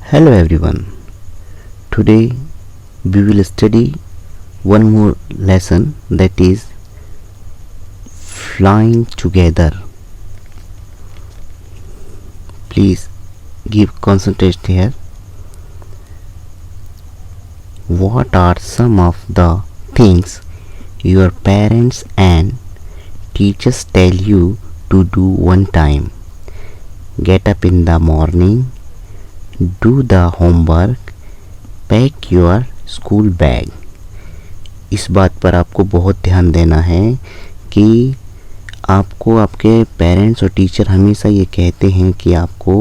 Hello everyone. Today we will study one more lesson, that is flying together. Please give concentration here. What are some of the things your parents and teachers tell you to do one time? Get up in the morning, do the homework, pack your school bag. इस बात पर आपको बहुत ध्यान देना है कि आपको आपके पेरेंट्स और टीचर हमेशा ये कहते हैं कि आपको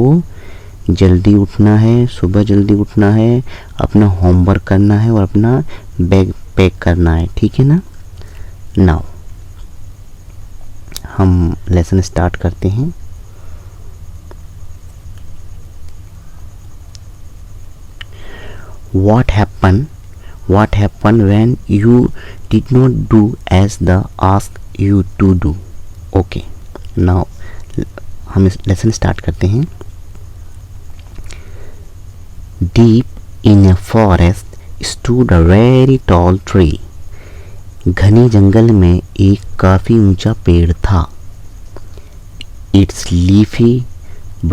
जल्दी उठना है, सुबह जल्दी उठना है, अपना होमवर्क करना है और अपना बैग पैक करना है, ठीक है ना। नाउ हम लेसन स्टार्ट करते हैं। What happened when you did not do as the asked you to do? Okay, now हम इस लेसन स्टार्ट करते हैं। Deep in a forest stood a very tall tree. घने जंगल में एक काफी ऊंचा पेड़ था। Its leafy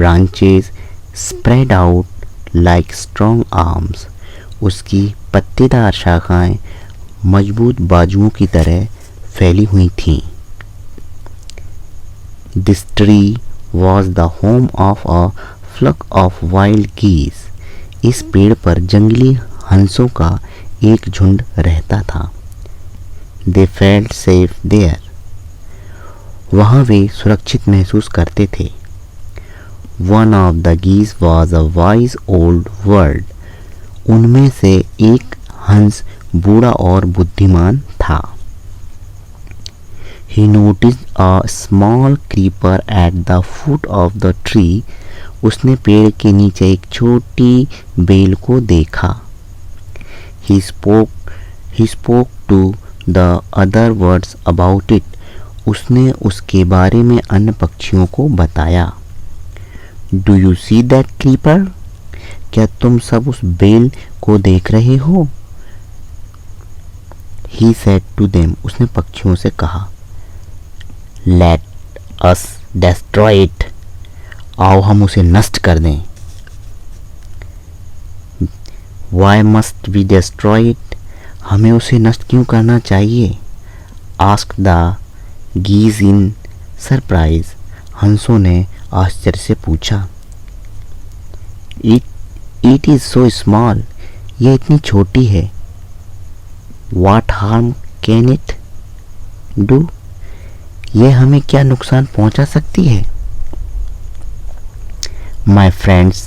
branches spread out like strong arms. उसकी पत्तेदार शाखाएं मजबूत बाजुओं की तरह फैली हुई थीं। This tree was the home of a flock of wild geese. इस पेड़ पर जंगली हंसों का एक झुंड रहता था। They felt safe there. वहाँ वे सुरक्षित महसूस करते थे। One of the geese was a wise old bird. उनमें से एक हंस बूढ़ा और बुद्धिमान था। He noticed a small creeper at the foot of the tree. उसने पेड़ के नीचे एक छोटी बेल को देखा। He spoke to the other birds about it. उसने उसके बारे में अन्य पक्षियों को बताया। Do you see that creeper? क्या तुम सब उस बेल को देख रहे हो? He said to them. उसने पक्षियों से कहा, Let us destroy it. आओ हम उसे नष्ट कर दें। Why must we destroy it? हमें उसे नष्ट क्यों करना चाहिए? Asked the geese in surprise. हंसों ने आश्चर्य से पूछा। It is so small. ये इतनी छोटी है। What harm can it do? ये हमें क्या नुकसान पहुंचा सकती है? My friends,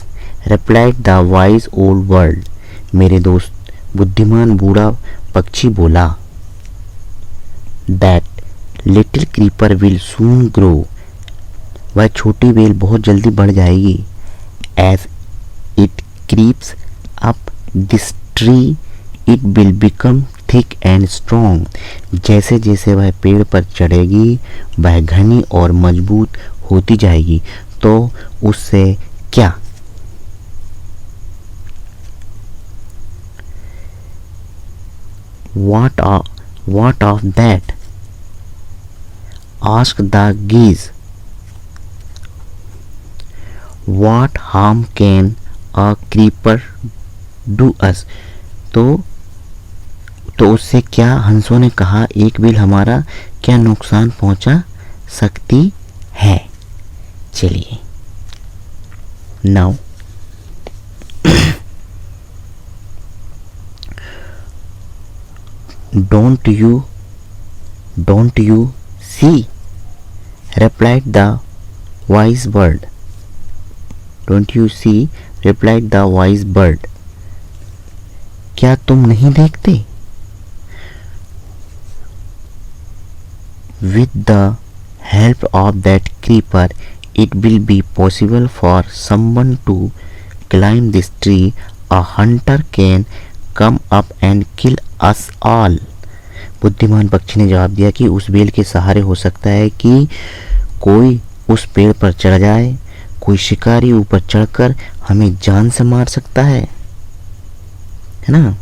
replied the wise old bird. मेरे दोस्त बुद्धिमान बूढ़ा पक्षी बोला। That little creeper will soon grow. वह छोटी बेल बहुत जल्दी बढ़ जाएगी। As it creeps up this tree, it will become thick and strong. जैसे जैसे वह पेड़ पर चढ़ेगी वह घनी और मजबूत होती जाएगी। तो उससे क्या? What of that? Asked the geese. What harm can a creeper do us? तो उससे क्या? हंसों ने कहा, एक बेल हमारा क्या नुकसान पहुंचा सकती है? चलिए now don't you see? replied the wise bird. Don't you see? replied the wise bird. क्या तुम नहीं देखते? With the help of that creeper, it will be possible for someone to climb this tree. A hunter can come up and kill us all. बुद्धिमान पक्षी ने जवाब दिया कि उस बेल के सहारे हो सकता है कि कोई उस पेड़ पर चढ़ जाए, कोई शिकारी ऊपर चढ़कर हमें जान से मार सकता है ना?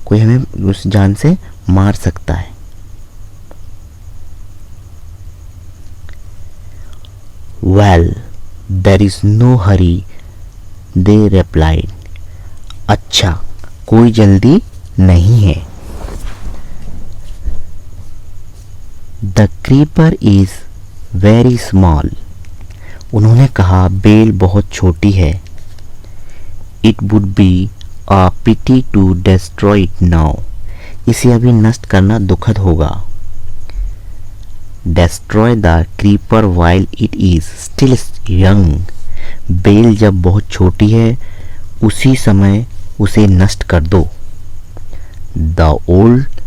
कोई हमें उस जान से मार सकता है। Well there is no hurry, they replied. अच्छा, कोई जल्दी नहीं है। The creeper is very small. उन्होंने कहा बेल बहुत छोटी है। It would be a pity to destroy it now. इसे अभी नष्ट करना दुखद होगा। Destroy the creeper while it is still young. बेल जब बहुत छोटी है उसी समय उसे नष्ट कर दो। The old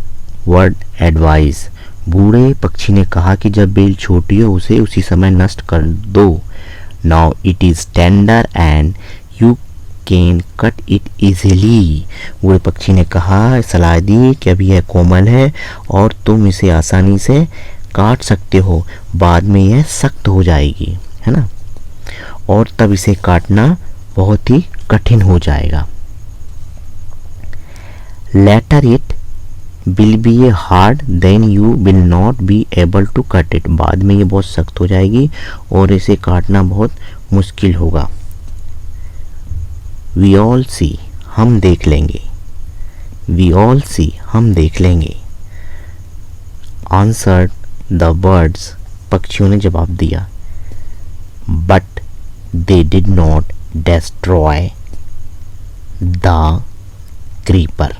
word advice. बूढ़े पक्षी ने कहा कि जब बेल छोटी हो उसे उसी समय नष्ट कर दो। Now it is tender and you can cut it easily. बूढ़े पक्षी ने कहा, सलाह दी कि अभी यह कोमल है और तुम इसे आसानी से काट सकते हो, बाद में यह सख्त हो जाएगी, है ना, और तब इसे काटना बहुत ही कठिन हो जाएगा। Later it will be a hard, then you will not be able to cut it. बाद में ये बहुत सख्त हो जाएगी और इसे काटना बहुत मुश्किल होगा। वी ऑल सी, हम देख लेंगे। वी ऑल सी, हम देख लेंगे। आंसर्ड द बर्ड्स, पक्षियों ने जवाब दिया। But they did not destroy the creeper.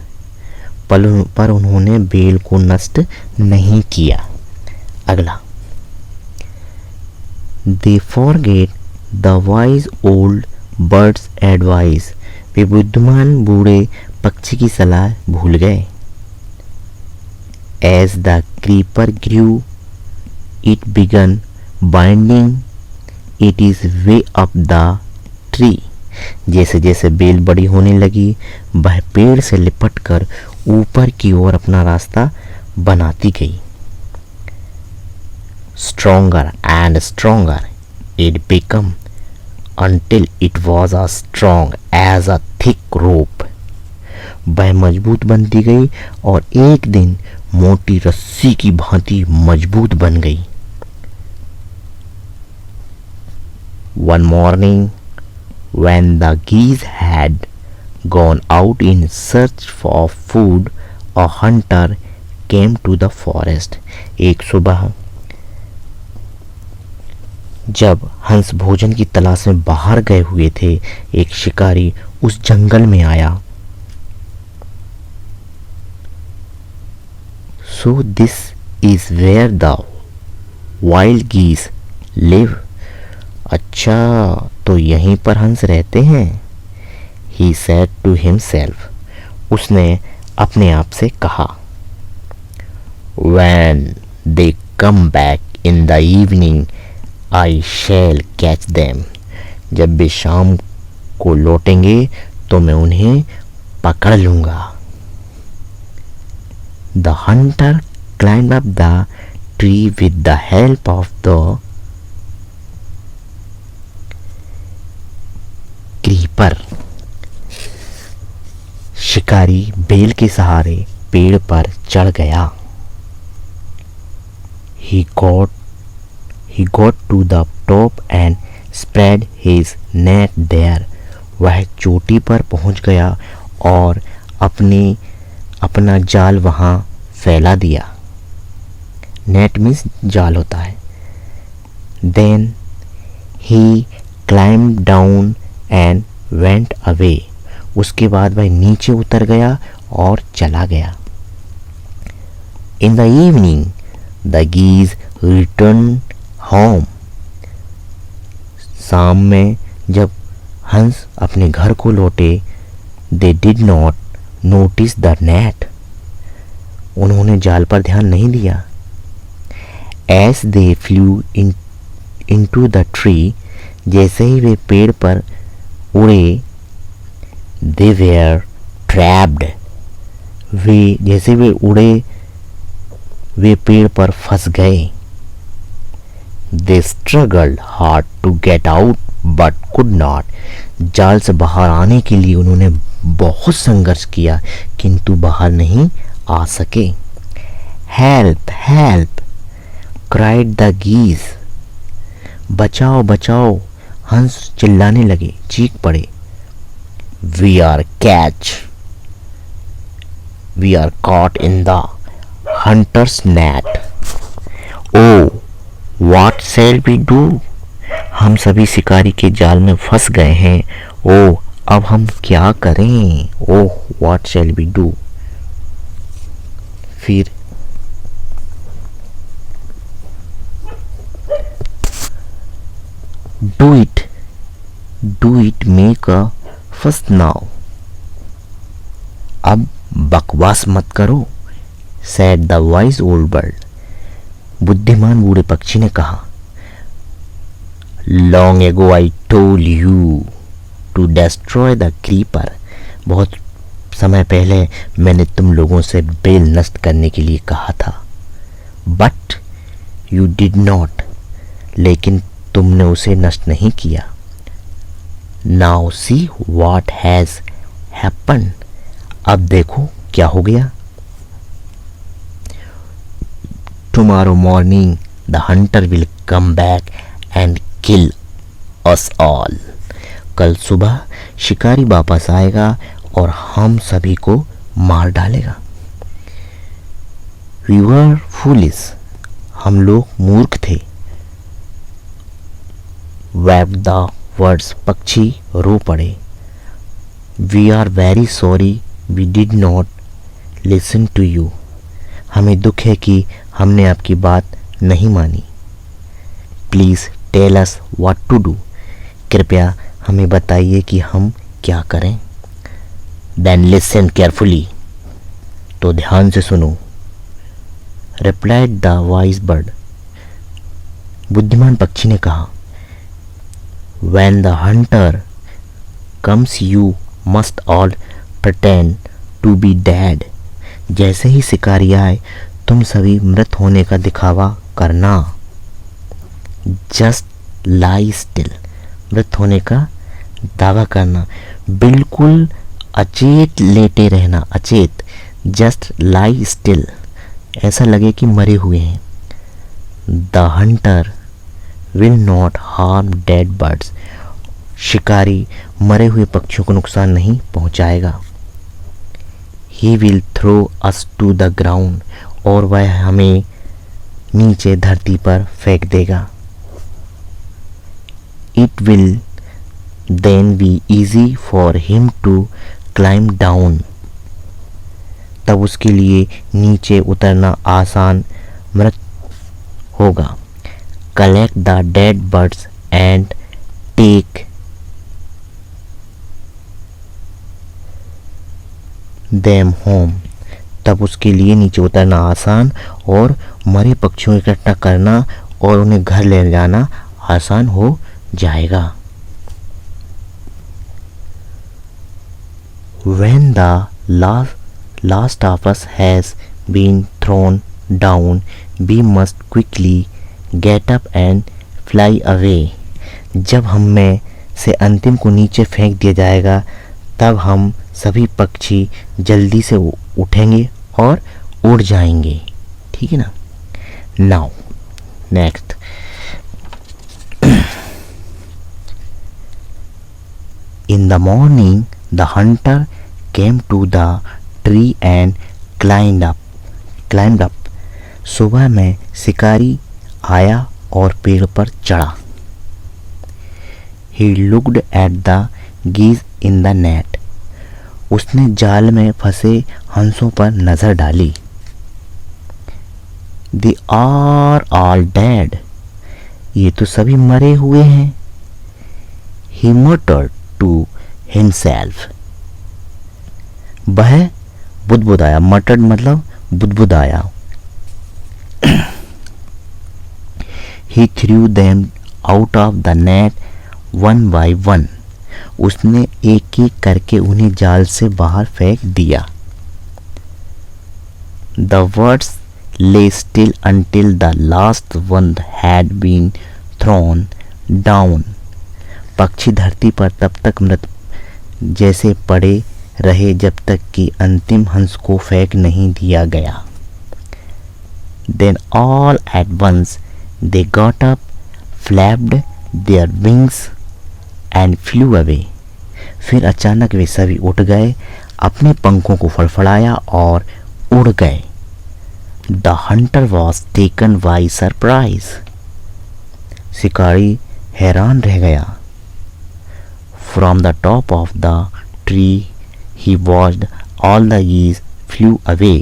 पर उन्होंने बेल को नष्ट नहीं किया। अगला, they forget the wise old birds advice. वे बुद्धिमान बूढ़े पक्षी की सलाह भूल गए। As the creeper grew it began binding it is way up the tree. जैसे जैसे बेल बड़ी होने लगी वह पेड़ से लिपटकर ऊपर की ओर अपना रास्ता बनाती गई। Stronger and stronger it become until it was as strong as a thick rope। वह मजबूत बनती गई और एक दिन मोटी रस्सी की भांति मजबूत बन गई। One morning when the geese had gone out in search of food, a hunter came to the forest। एक सुबह जब हंस भोजन की तलाश में बाहर गए हुए थे, एक शिकारी उस जंगल में आया। So this is where the wild geese live। अच्छा, तो यहीं पर हंस रहते हैं। He said to himself। उसने अपने आप से कहा। When they come back in the evening, I shall catch them। जब वे शाम को लौटेंगे तो मैं उन्हें पकड़ लूंगा। The hunter climbed up the tree with the help of the creeper। शिकारी बेल के सहारे पेड़ पर चढ़ गया। He got to the top and spread his net there। वह चोटी पर पहुंच गया और अपना जाल वहां फैला दिया। नेट मीन्स जाल होता है। Then he climbed down and went away। उसके बाद वह नीचे उतर गया और चला गया। In the evening the geese returned home। शाम में जब हंस अपने घर को लौटे, they did not notice the net। उन्होंने जाल पर ध्यान नहीं दिया। As they flew into the tree, जैसे ही वे पेड़ पर उड़े, they were trapped। जैसे वे उड़े वे पेड़ पर फंस गए। They struggled hard to get out but could not. जाल से बाहर आने के लिए उन्होंने बहुत संघर्ष किया किंतु बाहर नहीं आ सके. Help! Help! cried the geese. बचाओ बचाओ, हंस चिल्लाने लगे, चीख पड़े. We are caught in the hunter's net. Oh, what shall we do? हम सभी शिकारी के जाल में फंस गए हैं. ओह, अब हम क्या करें? ओह, what shall we do? फिर do it, make a fuss now. अब बकवास मत करो, said the wise old bird. बुद्धिमान बूढ़े पक्षी ने कहा. Long ago I told you to destroy the creeper. बहुत समय पहले मैंने तुम लोगों से बेल नष्ट करने के लिए कहा था. But you did not. लेकिन तुमने उसे नष्ट नहीं किया. Now see what has happened. अब देखो क्या हो गया. Tomorrow morning the hunter will come back and kill us all. कल सुबह शिकारी वापस आएगा और हम सभी को मार डालेगा. We were foolish. हम लोग मूर्ख थे. Wept the birds. पक्षी रो पड़े. We are very sorry we did not listen to you. हमें दुख है कि हमने आपकी बात नहीं मानी. Please tell us what to do. कृपया हमें बताइए कि हम क्या करें. Then listen carefully. तो ध्यान से सुनो. Replied the wise bird. बुद्धिमान पक्षी ने कहा. When the hunter comes you must all pretend to be dead. जैसे ही शिकारी आए तुम सभी मृत होने का दिखावा करना. Just lie still. मृत होने का दावा करना. बिल्कुल अचेत लेटे रहना. अचेत. Just lie still. ऐसा लगे कि मरे हुए हैं. The hunter will not harm dead birds. शिकारी मरे हुए पक्षियों को नुकसान नहीं पहुंचाएगा. He will throw us to the ground. और वह हमें नीचे धरती पर फेंक देगा. It will then be easy for him to climb down. तब उसके लिए नीचे उतरना आसान मृत होगा. Collect the dead birds and take them home. तब उसके लिए नीचे उतरना आसान और मरे पक्षियों को इकट्ठा करना और उन्हें घर ले जाना आसान हो जाएगा. When the last of us has been thrown down, we must quickly get up and fly away. जब हम में से अंतिम को नीचे फेंक दिया जाएगा तब हम सभी पक्षी जल्दी से उठेंगे और उड़ जाएंगे. ठीक है ना. Now next. In the morning the hunter came to the tree and climbed up. सुबह में शिकारी आया और पेड़ पर चढ़ा. He looked at the geese in the net. उसने जाल में फंसे हंसों पर नजर डाली. They are all dead. ये तो सभी मरे हुए हैं. He muttered to himself. वह बुदबुदाया. मटर्ड मतलब बुदबुदाया. He threw them out of the net one by one. उसने एक एक करके उन्हें जाल से बाहर फेंक दिया. The birds lay still until the last one had been thrown down. पक्षी धरती पर तब तक मृत जैसे पड़े रहे जब तक कि अंतिम हंस को फेंक नहीं दिया गया. Then all at once they got up, flapped their wings and flew away. फिर अचानक वे सभी उठ गए, अपने पंखों को फड़फड़ाया और उड़ गए. The hunter was taken by surprise. शिकारी हैरान रह गया. From the top of the tree he watched all the geese flew away.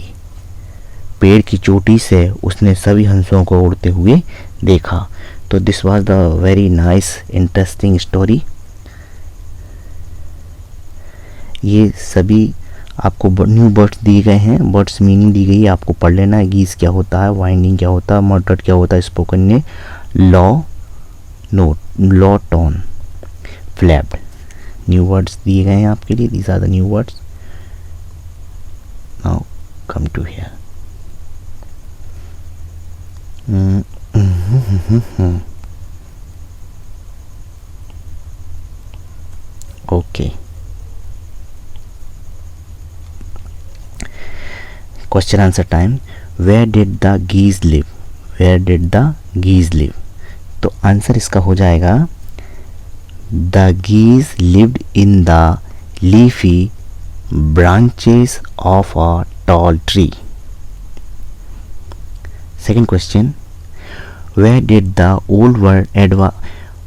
पेड़ की चोटी से उसने सभी हंसों को उड़ते हुए देखा. तो this was the very nice interesting story. ये सभी आपको न्यू बर्ड्स दिए गए हैं, बर्ड्स मीनिंग दी गई है, आपको पढ़ लेना है. गीस क्या होता है, वाइंडिंग क्या होता है, मर्टट क्या होता है स्पोकन में, low note, low tone, flapped. New words दिए गए हैं आपके लिए. These are the new words. Now come to here. Okay. Question answer time. Where did the geese live? Where did the geese live? तो answer इसका हो जाएगा The geese lived in the leafy branches of a tall tree. Second question. Where did the old bird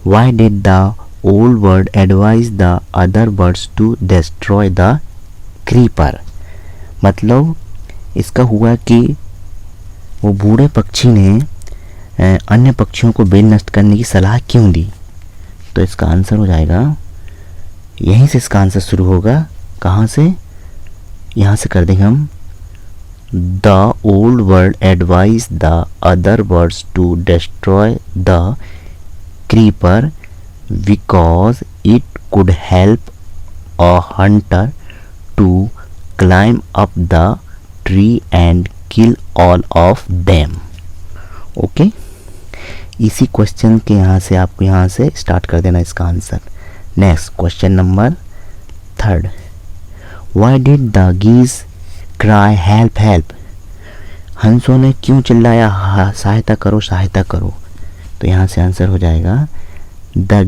why did the old bird advise the other birds to destroy the creeper? मतलब इसका हुआ कि वो बूढ़े पक्षी ने अन्य पक्षियों को बेल नष्ट करने की सलाह क्यों दी? तो इसका आंसर हो जाएगा, यहीं से इसका आंसर शुरू होगा. कहाँ से? यहाँ से कर देंगे हम. The old bird advised the other birds to destroy the creeper because it could help a hunter to climb up the tree and kill all of them. Okay. इसी क्वेश्चन के यहाँ से आपको यहाँ से स्टार्ट कर देना इसका answer. Next question number 3. Why did the geese cry help help? हंसों ने क्यों चिल्लाया सहायता करो सहायता करो? तो यहाँ से आंसर हो जाएगा The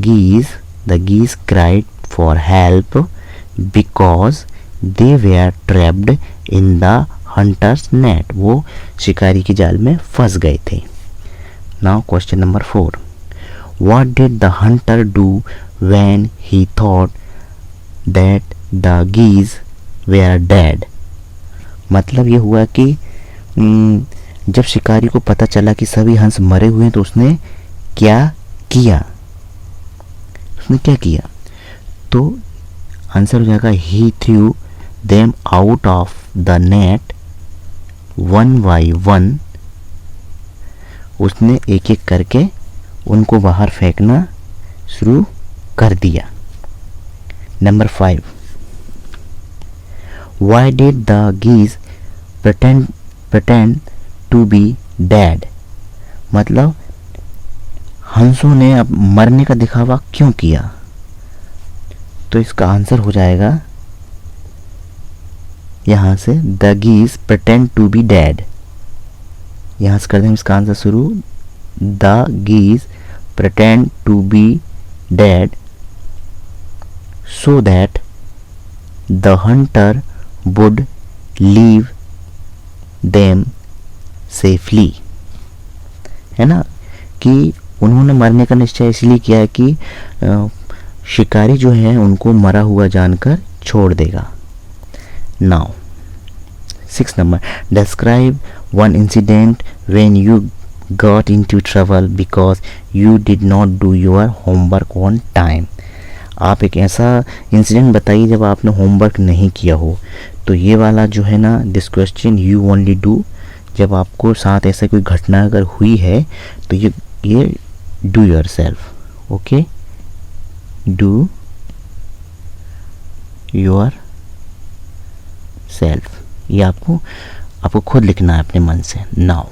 geese cried for help because they were trapped in the hunter's net. वो शिकारी की जाल में फंस गए थे. Now question number 4. What did the hunter do when he thought that the geese were dead? मतलब ये हुआ कि जब शिकारी को पता चला कि सभी हंस मरे हुए हैं तो उसने क्या किया? तो आंसर हो जाएगा he threw them out of the net one by one. उसने एक एक करके उनको बाहर फेंकना शुरू कर दिया. Number 5. Why did the geese pretend to be dead? मतलब हंसों ने अब मरने का दिखावा क्यों किया? तो इसका आंसर हो जाएगा यहाँ से The geese pretend to be dead. यहाँ से कर देंगे इसका आंसर शुरू. The geese pretend to be dead so that the hunter would leave them safely. है ना कि उन्होंने मरने का निश्चय इसलिए किया है कि शिकारी जो है उनको मरा हुआ जानकर छोड़ देगा. Now 6 number. Describe one incident when you got into trouble because you did not do your homework on time. आप एक ऐसा इंसिडेंट बताइए जब आपने होमवर्क नहीं किया हो. तो ये वाला जो है ना, this question you only do, जब आपको साथ ऐसा कोई घटना अगर हुई है तो ये do yourself. Okay, do yourself. ये आपको आपको खुद लिखना है अपने मन से. Now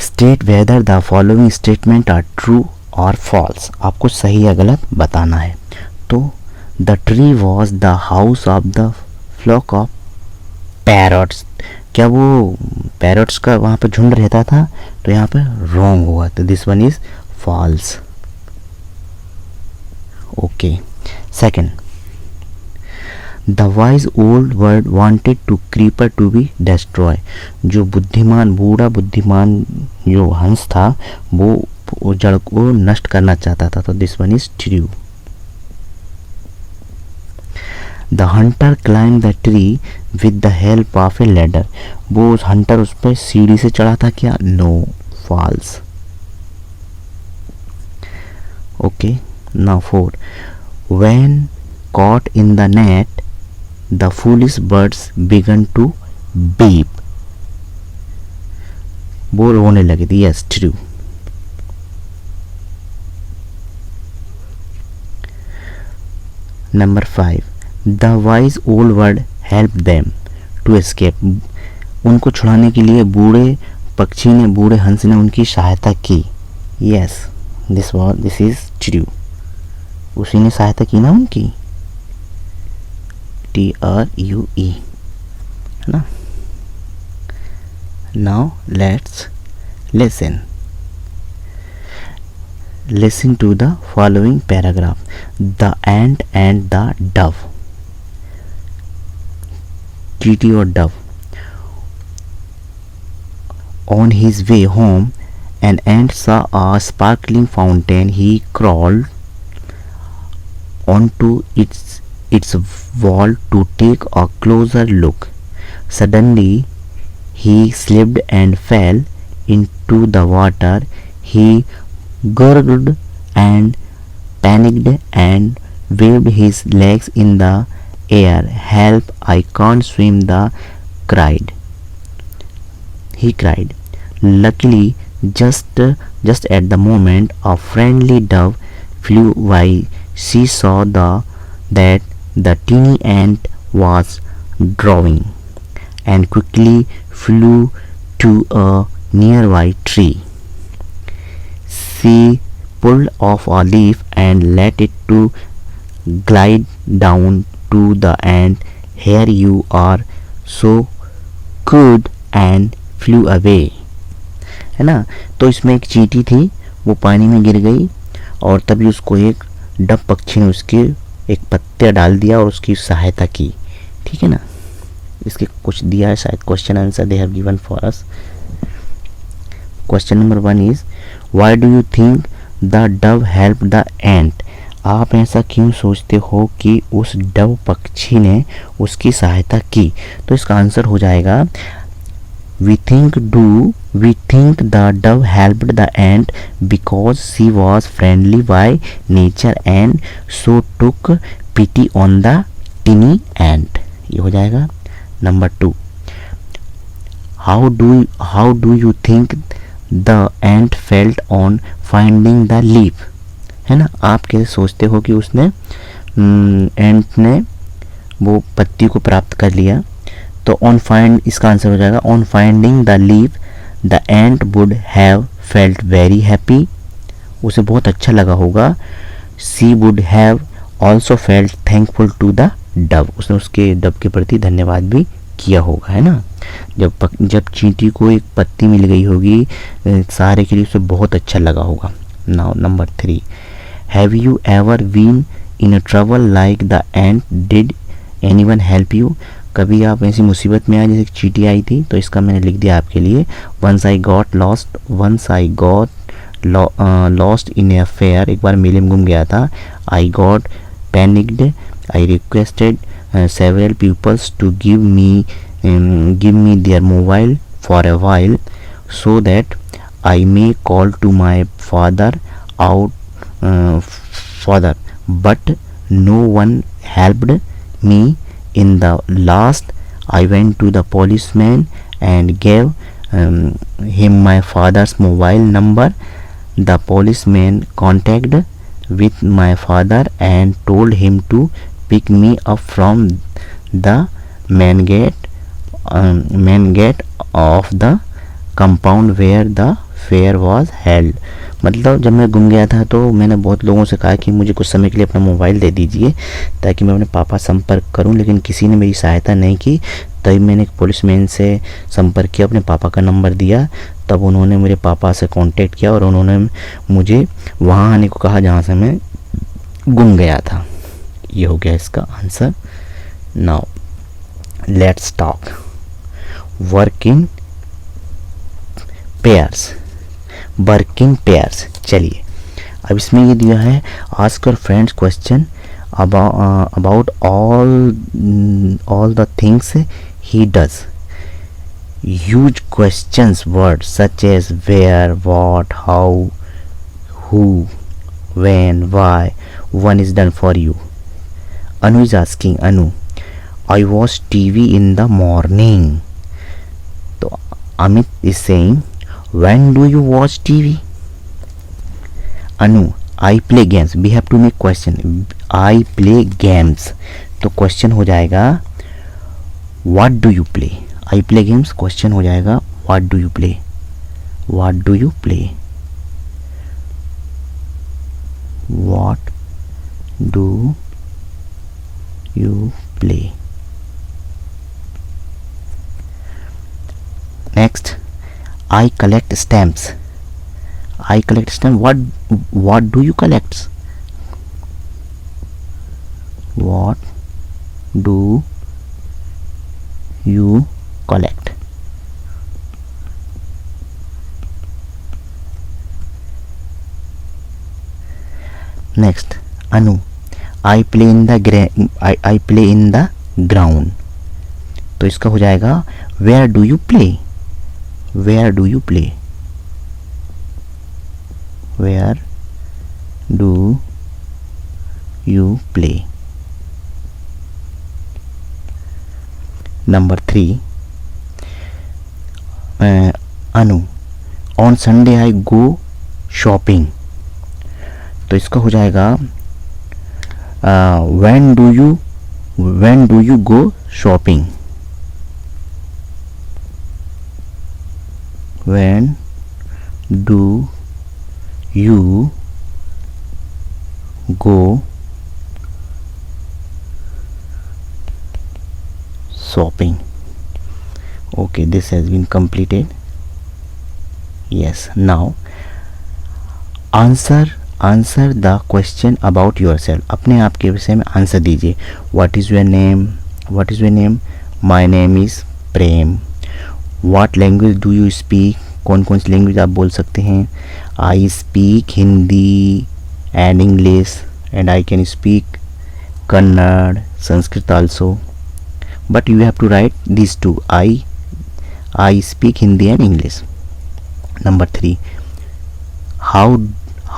state whether the following statement are true or false. आपको सही या गलत बताना है. तो the tree was the house of the flock of parrots. क्या वो पैरट्स का वहाँ पे झुंड रहता था? तो यहाँ पे रॉन्ग हुआ. तो this one is false. Okay. Second, the wise old bird wanted to creeper to be destroy. जो बुद्धिमान, बूढ़ा बुद्धिमान जो हंस था वो जड़ को नष्ट करना चाहता था. तो this one is true. The Hunter climb the tree with the help of A ladder. वो उस हंटर उस पर सीढ़ी से चढ़ा था क्या? No, false. Okay. Now 4, when caught in the net the foolish birds began to beep. वो रोने लगे थे. yes, true. Number 5, the wise old bird helped them to escape. उनको छुड़ाने के लिए बूढ़े पक्षी ने, बूढ़े हंस ने उनकी सहायता की. yes, this is true. उसी ने सहायता की ना उनकी. TRUE, है ना. Now let's listen to the following paragraph. The ant and the dove. चींटी और dove. On his way home, an ant saw a sparkling fountain. He crawled onto its wall to take a closer look. Suddenly he slipped and fell into the water. He gurgled and panicked and waved his legs in the air. Help, I can't swim, he cried. Luckily, just at the moment a friendly dove flew by. She saw that the teeny ant was drowning and quickly flew to a nearby tree. She pulled off a leaf and let it to glide down to the ant. Here you are, so good, and flew away. है ना. तो इसमें एक चींटी थी, वो पानी में गिर गई और तभी उसको एक डव पक्षी ने उसके एक पत्ते डाल दिया और उसकी सहायता की. ठीक है ना. इसके कुछ दिया है शायद question answer they have given for us. Question number 1 is why do you think the dove help the ant. आप ऐसा क्यों सोचते हो कि उस डव पक्षी ने उसकी सहायता की? तो इसका आंसर हो जाएगा we think the dove helped the ant because she was friendly by nature and so took pity on the teeny ant. ये हो जाएगा. Number 2, how do you think the ant felt on finding the leaf. है ना. आप कैसे सोचते हो कि उसने एंट ने वो पत्ती को प्राप्त कर लिया? तो ऑन फाइंड, इसका आंसर हो जाएगा on finding the leaf the ant would have felt very happy. उसे बहुत अच्छा लगा होगा. She would have also felt thankful to the dove. उसने उसके डव के प्रति धन्यवाद भी किया होगा. है ना. जब चींटी को एक पत्ती मिल गई होगी सहारे के लिए, उसे बहुत अच्छा लगा होगा. Now number 3, have you ever been in a trouble like the ant. Did anyone help you. कभी आप ऐसी मुसीबत में आए जैसे चींटी आई थी? तो इसका मैंने लिख दिया आपके लिए. Once I got lost in a affair. एक बार मेले में गुम गया था. I got panicked. I requested several peoples to give me their mobile for a while so that I may call to my father, but no one helped me. In the last, I went to the policeman and gave him my father's mobile number. The policeman contacted with my father and told him to pick me up from the main gate of the compound where the fair was held। मतलब जब मैं गुम गया था तो मैंने बहुत लोगों से कहा कि मुझे कुछ समय के लिए अपना मोबाइल दे दीजिए ताकि मैं अपने पापा संपर्क करूं, लेकिन किसी ने मेरी सहायता नहीं की। तभी मैंने एक पुलिसमैन से संपर्क किया, अपने पापा का नंबर दिया, तब उन्होंने मेरे पापा से कांटेक्ट किया और उन्होंने मुझे वहाँ आने को कहा जहाँ से मैं गुम गया था। ये हो गया इसका answer. Now let's talk work in pairs. Working pairs. चलिए अब इसमें ये दिया है ask your friends question about all the things he does. Use questions word such as where, what, how, who, when, why one is done for you. Anu is asking, Anu, I watch TV in the morning. So Amit is saying, when do you watch TV? Anu, I play games. We have to make question. I play games. तो question हो जाएगा what do you play? I play games। Question हो जाएगा what do you play? What do you play? What do you play? Next, I collect stamps. I collect stamps. What do you collect? What do you collect? Next, Anu, I play in the I play in the ground। तो इसका हो जाएगा where do you play? Where do you play? Where do you play? Number 3, Anu, on Sunday I go shopping। तो इसका हो जाएगा when do you go shopping? When do you go shopping? Okay, this has been completed. Yes, now answer the question about yourself। अपने आप के विषय में answer दीजिए। What is your name? What is your name? My name is Prem. What language do you speak? कौन कौन सी language आप बोल सकते हैं? I speak Hindi and English and I can speak Kannada, Sanskrit also, but you have to write these two। I speak Hindi and English। Number 3, how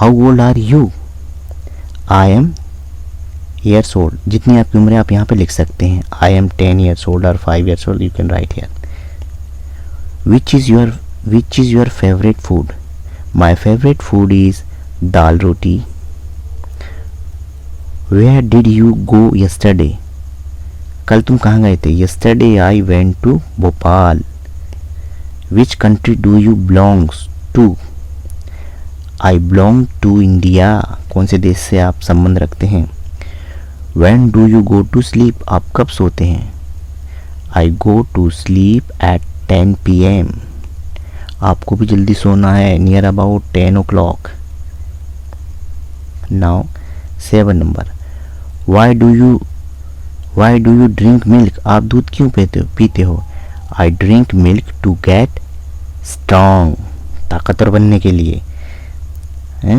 old are you? I am years old। जितनी आपकी उम्र है आप यहाँ पे लिख सकते हैं। I am 10 years old or 5 years old, you can write here। Which is your favorite food? My favorite food is dal roti। Where did you go yesterday? कल तुम कहाँ गए थे? Yesterday I went to Bhopal। Which country do you belong to? I belong to India। कौन से देश से आप संबंध रखते हैं? When do you go to sleep? आप कब सोते हैं? I go to sleep at 10 PM। आपको भी जल्दी सोना है, near about 10 o'clock। Now 7 number, why do you drink milk? आप दूध क्यों पीते हो? I drink milk to get strong। ताकतवर बनने के लिए।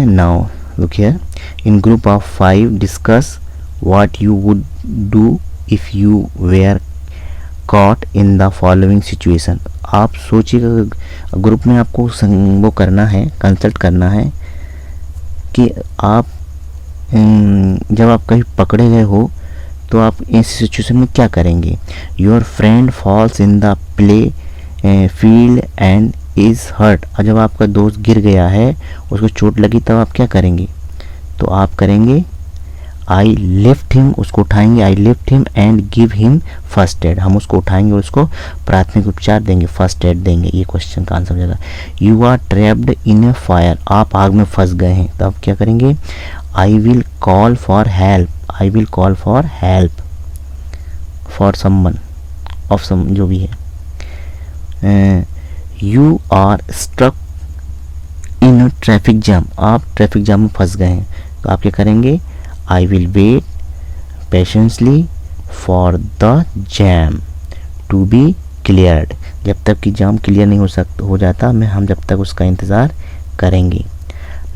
Now look here, in group of 5 discuss what you would do if you were caught in the following situation। आप सोचिएगा, ग्रुप में आपको वो करना है, कंसल्ट करना है कि आप जब आप कहीं पकड़े गए हो तो आप इस सिचुएशन में क्या करेंगे। Your friend falls in the play field and is hurt. और जब आपका दोस्त गिर गया है, उसको चोट लगी, तब आप क्या करेंगे? तो आप करेंगे आई लिफ्ट हिम, उसको उठाएंगे, I lift him and give him first aid, हम उसको उठाएंगे और उसको प्राथमिक उपचार देंगे, फर्स्ट एड देंगे। ये क्वेश्चन का आंसर हो जाएगा। You are trapped in a fire, आप आग में फंस गए हैं, तो आप क्या करेंगे? I will call for help, I will call for help for someone of some, जो भी है। You are struck in traffic jam, आप ट्रैफिक जाम में फंस गए हैं, तो आप क्या करेंगे? I will wait patiently for the jam to be cleared, जब तक कि जाम क्लियर नहीं हो जाता हम जब तक उसका इंतज़ार करेंगे।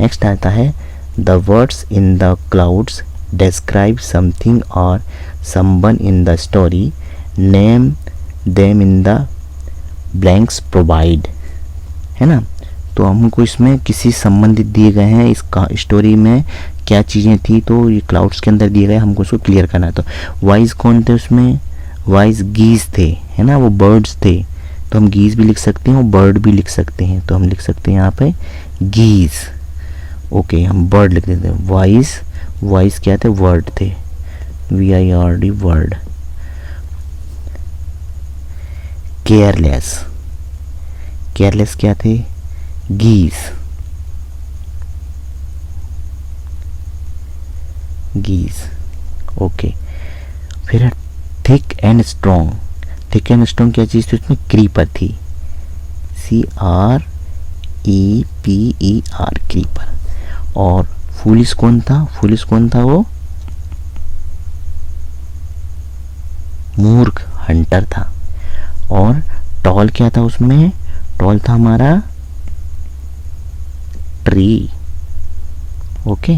नेक्स्ट आता है the words in the clouds describe something और someone in the story, name them in the blanks provide, है ना। तो हमको इसमें किसी संबंधित दिए गए हैं, इस स्टोरी में क्या चीज़ें थी, तो ये क्लाउड्स के अंदर दिए गए, हमको उसको क्लियर करना है। तो वाइज कौन थे उसमें? वाइज गीज थे, है ना, वो बर्ड्स थे, तो हम गीज भी लिख सकते हैं और बर्ड भी लिख सकते हैं, तो हम लिख सकते हैं यहाँ पे गीज। ओके, हम बर्ड लिख देते हैं। वाइज, वाइज क्या थे? वर्ड थे, VIRD वर्ड। केयरलेस, केयरलेस क्या थे? गीज, गीज। ओके, फिर thick and strong, thick and strong क्या चीज़ थी उसमें? क्रीपर थी, CREPER, क्रीपर। और फुलिश कौन था? फुलिश कौन था? वो मूर्ख, हंटर था। और टॉल क्या था उसमें? टॉल था हमारा ट्री। ओके,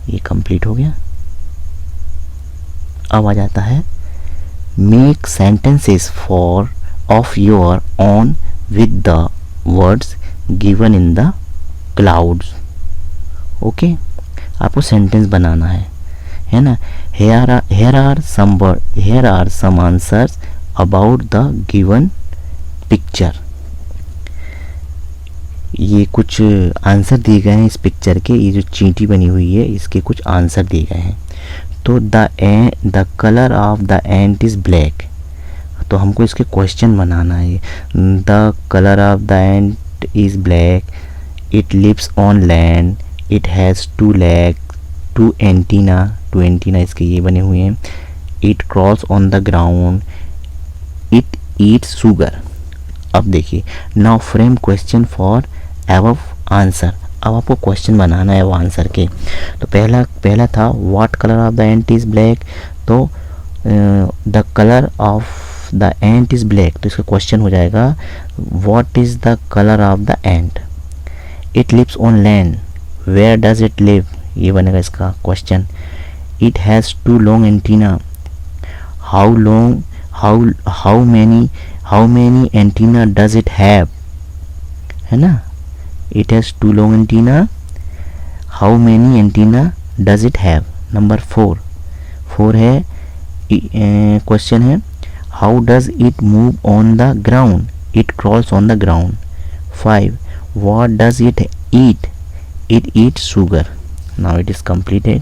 ये कंप्लीट हो गया। अब आ जाता है make sentences for of your own with the words given in the clouds. Okay, आपको सेंटेंस बनाना है ना। here are some answers about the given picture। ये कुछ आंसर दिए गए हैं इस पिक्चर के, ये जो चींटी बनी हुई है इसके कुछ आंसर दिए गए हैं। तो the colour of the ant is black, तो हमको इसके क्वेश्चन बनाना है। The colour of the ant is black, it lives on land, it has 2 legs, 2 antenna इसके ये बने हुए हैं। It crawls on the ground, it eats sugar. अब देखिए, now frame question for above answer. अब आपको क्वेश्चन बनाना है वो आंसर के। तो पहला था what colour of the ant is black, तो the colour of the ant is black, तो इसका क्वेश्चन हो जाएगा what is the colour of the ant. It lives on land, where does it live, ये बनेगा इसका क्वेश्चन। It has 2 long antenna, how many antenna does it have, है ना। It has 2 long antenna, how many antenna does it have. Number 4 है question है how does it move on the ground, it crawls on the ground. 5 what does it eat, it eats sugar। Now it is completed।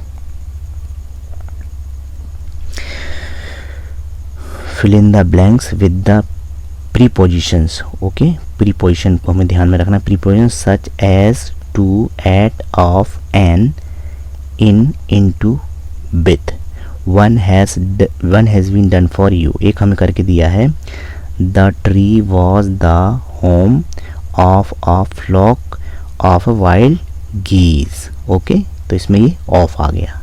fill in the blanks with the prepositions। okay, preposition को हमें ध्यान में रखना। prepositions such as to, at, of, an, in, into, with। one has been done for you, एक हमें करके दिया है। the tree was the home of a flock of wild geese। Okay, तो इसमें ये ऑफ आ गया,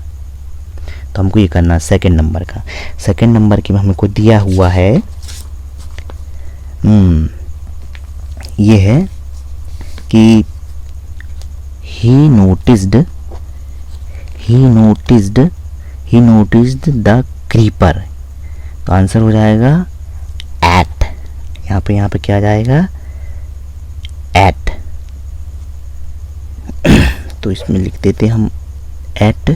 तो हमको ये करना है सेकंड नंबर का। सेकंड नंबर की में हमको दिया हुआ है ये है कि he noticed the creeper, तो आंसर हो जाएगा at। यहाँ पे क्या आ जाएगा? at। तो इसमें लिख देते हम at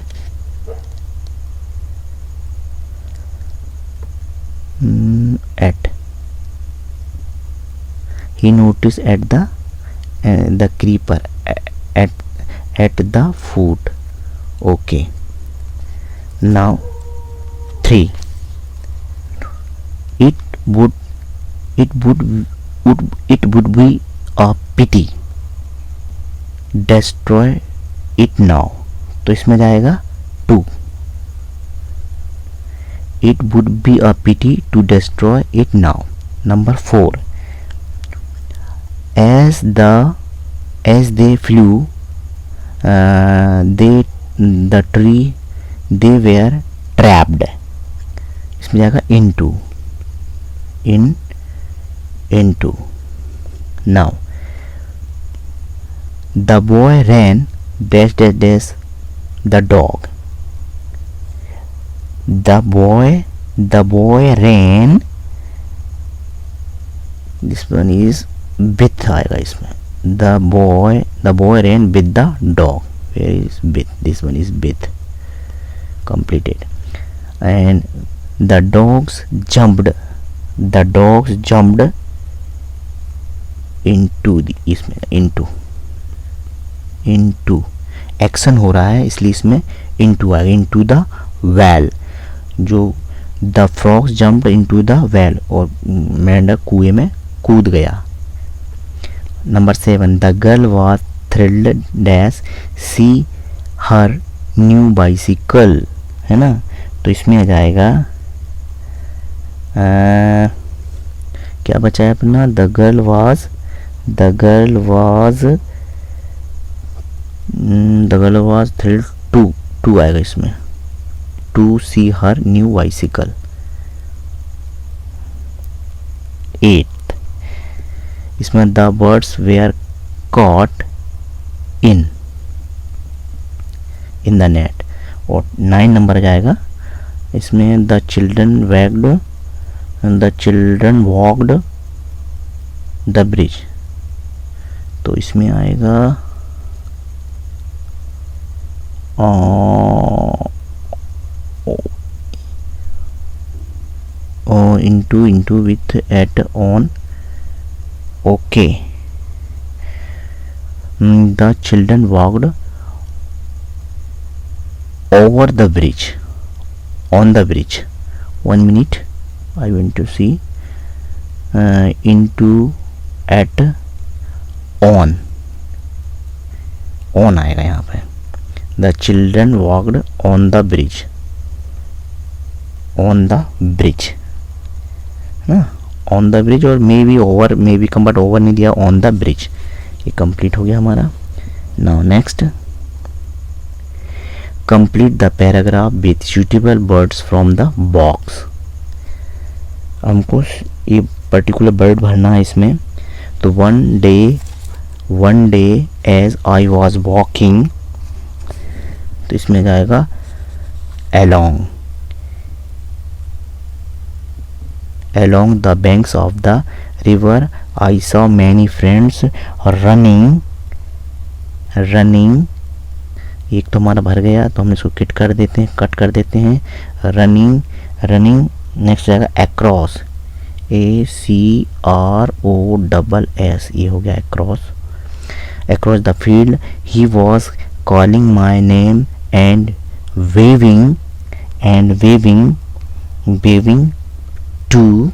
he noticed at the creeper at the foot। Okay, Now 3. It would be a pity. Destroy it now. तो इसमें जाएगा 2. It would be a pity to destroy it now. Number 4. As they flew, the tree they were trapped. इसमें जाएगा into. Now the boy ran dash the dog. The boy ran. This one is with आएगा इसमें. The boy ran with the dog. Where is with? This one is with. Completed. And the dogs jumped into the, इसमें into action हो रहा है इसलिए इसमें into आएगा. into the well. जो the frogs jumped into the well, और मेंढक कुएं में कूद गया. Number 7. The girl was thrilled dash see her new bicycle. है ना, तो इसमें आ जाएगा क्या बचा है अपना. the girl was thrilled to आएगा इसमें. to see her new bicycle. 8. इसमें the birds were caught in the net. और 9 नंबर आ जाएगा इसमें the children walked the bridge. तो इसमें आएगा into with at on. Okay. The children walked over the bridge. On the bridge. 1 minute. I want to see. Into at on आएगा यहाँ पे. The children walked on the bridge. On the bridge. ना, on the bridge और may be over, may be come, but over नहीं दिया. on the bridge. ये complete हो गया हमारा. Now next, complete the paragraph with suitable words from the box. हमको ये पर्टिकुलर वर्ड भरना है इसमें. तो one day as I was walking, तो इसमें जाएगा along the banks of the river I saw many friends running. एक तो हमारा भर गया तो हम इसको कट कर देते हैं. रनिंग. नेक्स्ट जाएगा across. ACROSS. ये हो गया across the field. He was calling my name and waving to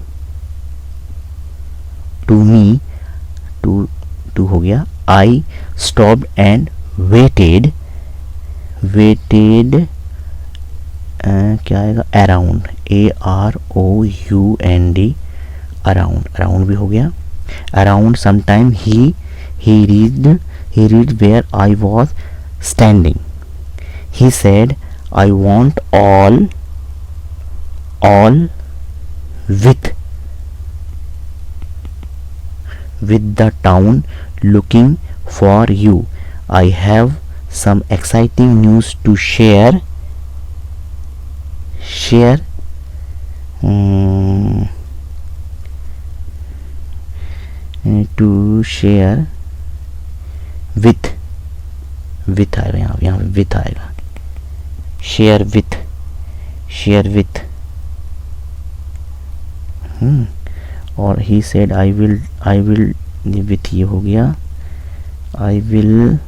me. to हो गया. I stopped and waited. क्या आएगा around. AROUND. around भी हो गया. around sometime he reached where I was standing. He said I want all with the town looking for you. I have some exciting news to share with आएगा यहाँ with आएगा. share with और he said I will with ये हो गया. I will.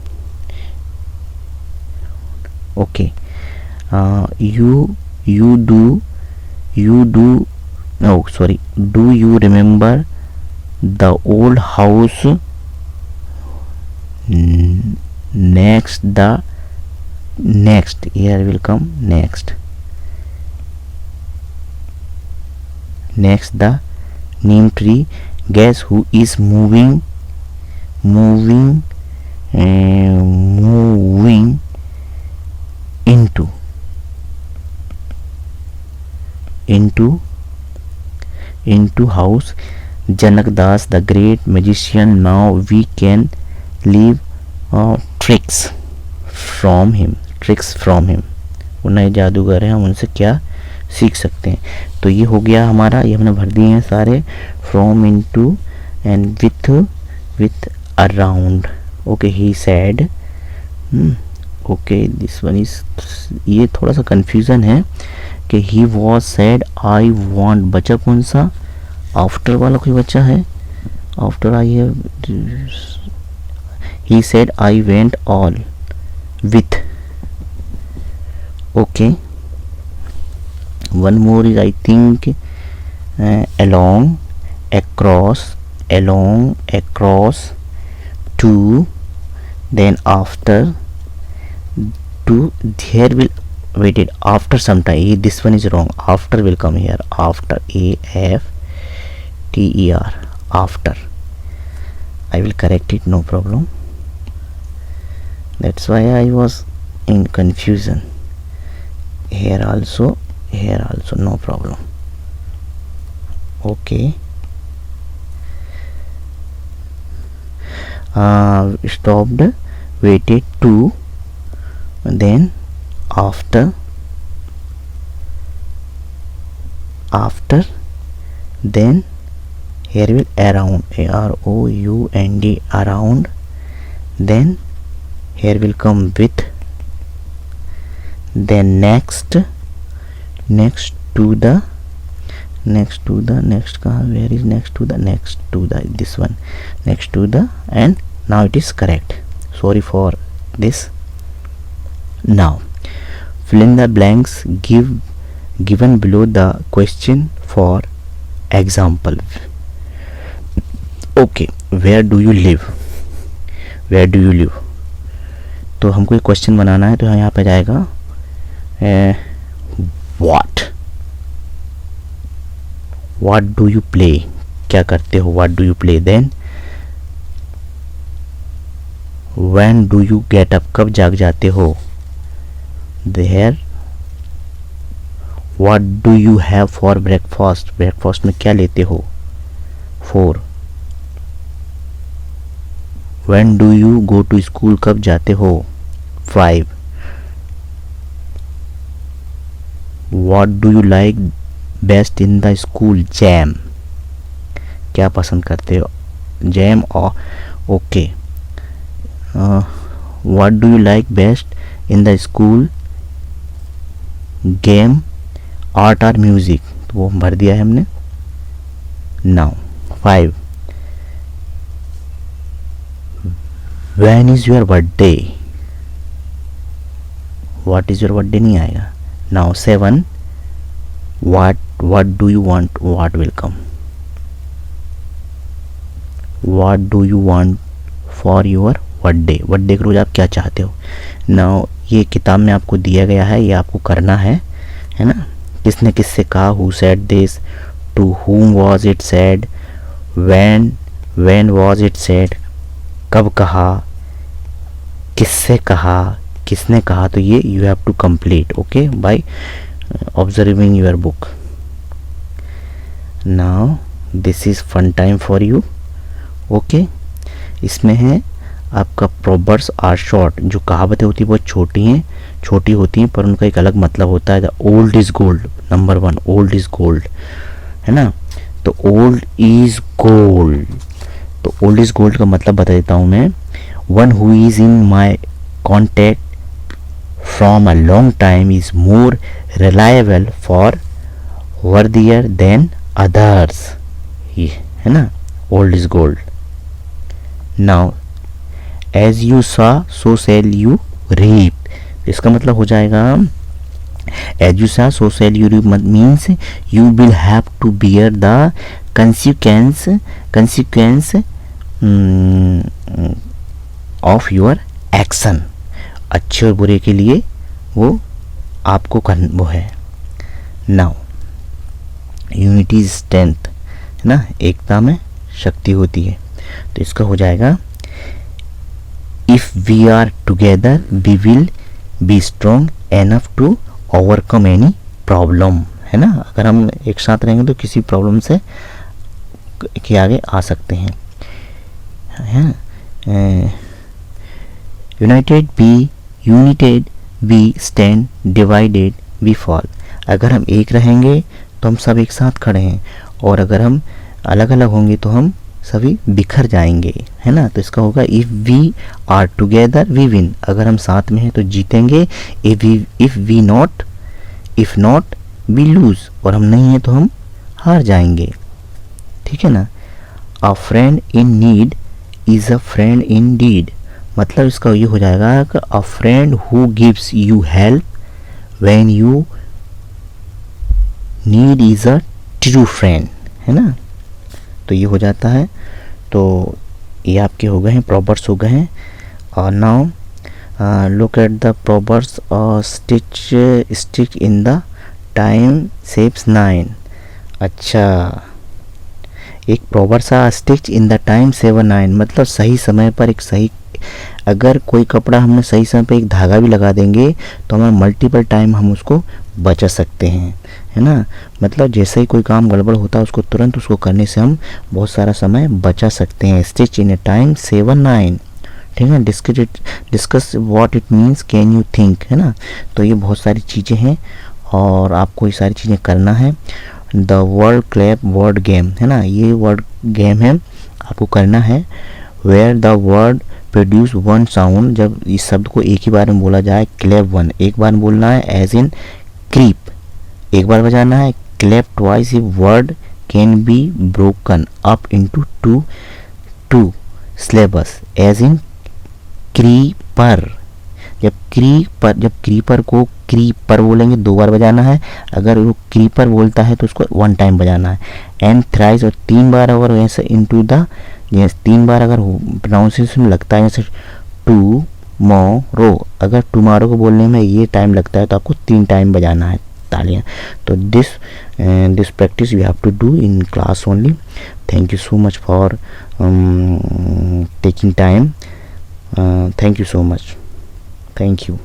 Okay. Do you remember the old house next here will come next the neem tree. Guess who is moving into house? Janak Das, the great magician. Now we can leave tricks from him. वो नए जादूगर हैं, हम उनसे क्या सीख सकते हैं? तो ये हो गया हमारा, ये हमने भर दिए हैं सारे. From, into and with around. Okay, he said. Okay, this one is, ये थोड़ा सा कंफ्यूजन है कि he was said I want. बचा कौन सा? आफ्टर वाला कोई बचा है? After I have. He said I went all with. Okay, one more is I think along, across, to, then after, to. Here will waited after some time. This one is wrong. After will come here. After, AFTER, after. I will correct it, no problem. That's why I was in confusion. Here also, no problem. Okay. Stopped, waited, to, then after, then here will around, AROUND, around, then here will come with, then next to the, next कहाँ, where is next to the, this one, next to the, and now it is correct. Sorry for this. Now fill in the blanks given below the question for example. Okay, where do you live? तो हमको एक question बनाना है, तो यहाँ पे जाएगा what do you play? क्या करते हो? what do you play? then when do you get up? कब जाग जाते हो? there what do you have for breakfast? breakfast में क्या लेते हो? 4 when do you go to school? कब जाते हो? 5 what do you like best in the school? jam. क्या पसंद करते हो? jam or okay. what do you like best in the school? game, art or music. तो वो भर दिया है हमने. now 5 when is your birthday? what is your birthday नहीं आएगा. now 7 what do you want? what will come. what do you want for your birthday? Birthday के रोज आप क्या चाहते हो? now ये किताब में आपको दिया गया है, ये आपको करना है ना. किसने किससे कहा? who said this? to whom was it said? when was it said? कब कहा? किससे कहा? किसने कहा? तो ये you have to complete, okay, by observing your book. now this is fun time for you. okay, इसमें है आपका proverbs are short. जो कहावतें होती हैं वो छोटी होती हैं पर उनका एक अलग मतलब होता है. old is gold, number 1 old is gold, है ना. तो old is gold, तो old is gold का मतलब बता देता हूँ मैं. one who is in my contact from a long time is more reliable for worthier than others. ये है ना, old is gold. now as you sow so shall you reap. इसका मतलब हो जाएगा as you sow so shall you means you will have to bear the consequence of your action. अच्छे और बुरे के लिए वो आपको वो है। नाउ यूनिटी इज स्ट्रेंथ, है ना, एकता में शक्ति होती है। तो इसका हो जाएगा if we are together we will be strong enough to overcome any problem, है ना। अगर हम एक साथ रहेंगे तो किसी प्रॉब्लम से के आगे आ सकते हैं। United we stand, divided we fall. अगर हम एक रहेंगे तो हम सब एक साथ खड़े हैं, और अगर हम अलग अलग होंगे तो हम सभी बिखर जाएंगे, है ना। तो इसका होगा if we are together we win. अगर हम साथ में हैं तो जीतेंगे। If not we lose. और हम नहीं हैं तो हम हार जाएंगे, ठीक है ना। A friend in need is a friend in deed. मतलब इसका ये हो जाएगा कि a friend who gives you help when you need is a true friend, है ना। तो ये हो जाता है। तो ये आपके हो गए हैं, प्रॉवर्ब्स हो गए हैं। और now look at the proverbs. Stitch in the time saves 9। अच्छा, एक प्रॉवर्ब्स है stitch in the time save 9, मतलब सही समय पर एक सही, अगर कोई कपड़ा हमने सही समय पर एक धागा भी लगा देंगे तो हमें मल्टीपल टाइम हम उसको बचा सकते हैं, है ना। मतलब जैसे ही कोई काम गड़बड़ होता है उसको तुरंत उसको करने से हम बहुत सारा समय बचा सकते हैं। स्टिच इन ए टाइम सेव 9, ठीक है। Discuss what it means, can you think, है ना। तो ये बहुत सारी चीज़ें हैं और आपको ये सारी चीज़ें करना है। The word clap word game, है ना, ये वर्ड गेम है, आपको करना है। Where the word produce one sound, जब इस शब्द को एक ही बार में बोला जाए, क्लैप वन, एक बार बोलना है। एज इन क्रीप, एक बार बजाना है। क्लैप ट्वाइस, ये word can be broken up into two syllables. As in creeper, जब क्रीपर को क्रीपर बोलेंगे 2 बार बजाना है। अगर वो क्रीपर बोलता है तो उसको 1 टाइम बजाना है। एंड थ्राइस, और 3 बार अगर ऐसे इनटू द, 3 बार अगर प्रोनाउंसिएशन लगता है, जैसे टुमारो, अगर टुमारो को बोलने में ये टाइम लगता है तो आपको 3 टाइम बजाना है तालियां। तो this practice you have to do in class only. Thank you so much for taking time. Thank you so much. Thank you.